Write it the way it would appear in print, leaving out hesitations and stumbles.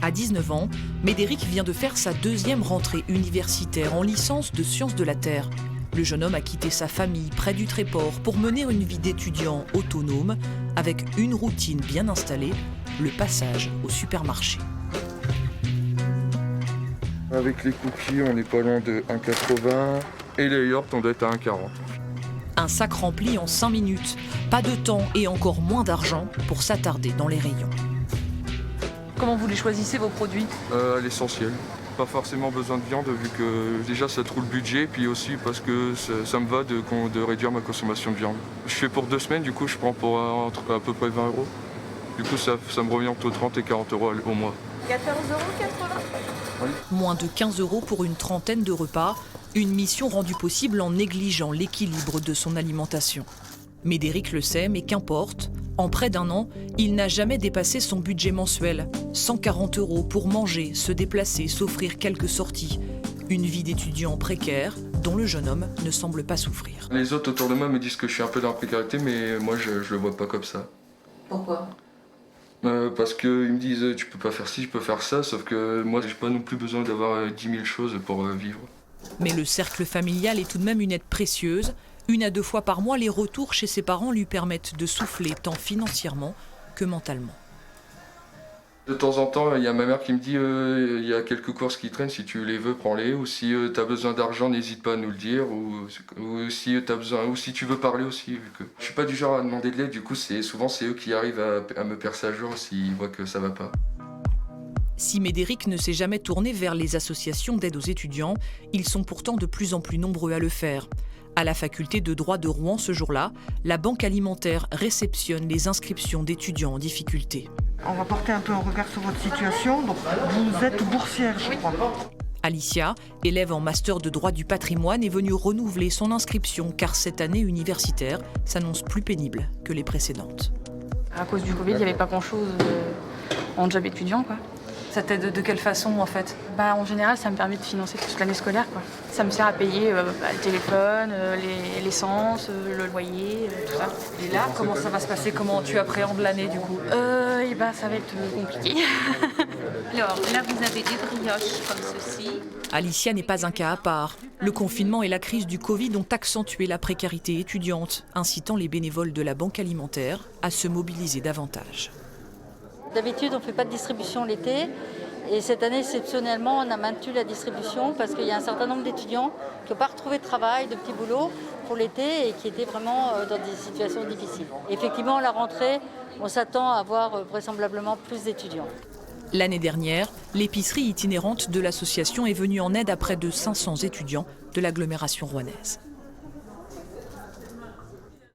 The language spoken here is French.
À 19 ans, Médéric vient de faire sa deuxième rentrée universitaire en licence de sciences de la Terre. Le jeune homme a quitté sa famille près du Tréport pour mener une vie d'étudiant autonome avec une routine bien installée, le passage au supermarché. Avec les cookies, on n'est pas loin de 1,80 et les yaourts, on doit être à 1,40. Un sac rempli en 5 minutes. Pas de temps et encore moins d'argent pour s'attarder dans les rayons. Comment vous les choisissez, vos produits? L'essentiel. Pas forcément besoin de viande vu que déjà ça trouve le budget, puis aussi parce que ça me va de réduire ma consommation de viande. Je fais pour 2 semaines, du coup je prends pour à peu près 20 €. Du coup ça me revient entre 30 et 40 € au mois. 14,80 €. Oui. Moins de 15 € pour une trentaine de repas, une mission rendue possible en négligeant l'équilibre de son alimentation. Médéric le sait, mais qu'importe, en près d'un an, il n'a jamais dépassé son budget mensuel. 140 € pour manger, se déplacer, s'offrir quelques sorties. Une vie d'étudiant précaire dont le jeune homme ne semble pas souffrir. Les autres autour de moi me disent que je suis un peu dans la précarité, mais moi je le vois pas comme ça. Pourquoi? Parce qu'ils me disent tu peux pas faire ci, tu peux faire ça, sauf que moi j'ai pas non plus besoin d'avoir 10 000 choses pour vivre. Mais le cercle familial est tout de même une aide précieuse. 1 à 2 fois par mois, les retours chez ses parents lui permettent de souffler tant financièrement que mentalement. De temps en temps, il y a ma mère qui me dit il y a quelques courses qui traînent, si tu les veux, prends-les. Ou si tu as besoin d'argent, n'hésite pas à nous le dire. Ou si t'as besoin, ou si tu veux parler aussi. Vu que je suis pas du genre à demander de l'aide, du coup souvent c'est eux qui arrivent à me percer à jour s'ils voient que ça va pas. Si Médéric ne s'est jamais tourné vers les associations d'aide aux étudiants, ils sont pourtant de plus en plus nombreux à le faire. À la faculté de droit de Rouen ce jour-là, la banque alimentaire réceptionne les inscriptions d'étudiants en difficulté. On va porter un peu un regard sur votre situation. Donc, vous êtes boursière, je crois. Alicia, élève en master de droit du patrimoine, est venue renouveler son inscription car cette année universitaire s'annonce plus pénible que les précédentes. À cause du Covid, il n'y avait pas grand-chose en job étudiant, quoi. Ça t'aide de quelle façon, en fait? En général, ça me permet de financer toute l'année scolaire, quoi. Ça me sert à payer le téléphone, l'essence, le loyer, tout ça. Et là, comment ça va se passer? Comment tu appréhendes l'année, du coup? Ça va être compliqué. Alors là, vous avez des brioches comme ceci. Alicia n'est pas un cas à part. Le confinement et la crise du Covid ont accentué la précarité étudiante, incitant les bénévoles de la banque alimentaire à se mobiliser davantage. D'habitude, on ne fait pas de distribution l'été. Et cette année, exceptionnellement, on a maintenu la distribution parce qu'il y a un certain nombre d'étudiants qui n'ont pas retrouvé de travail, de petits boulots pour l'été et qui étaient vraiment dans des situations difficiles. Effectivement, à la rentrée, on s'attend à avoir vraisemblablement plus d'étudiants. L'année dernière, l'épicerie itinérante de l'association est venue en aide à près de 500 étudiants de l'agglomération rouennaise.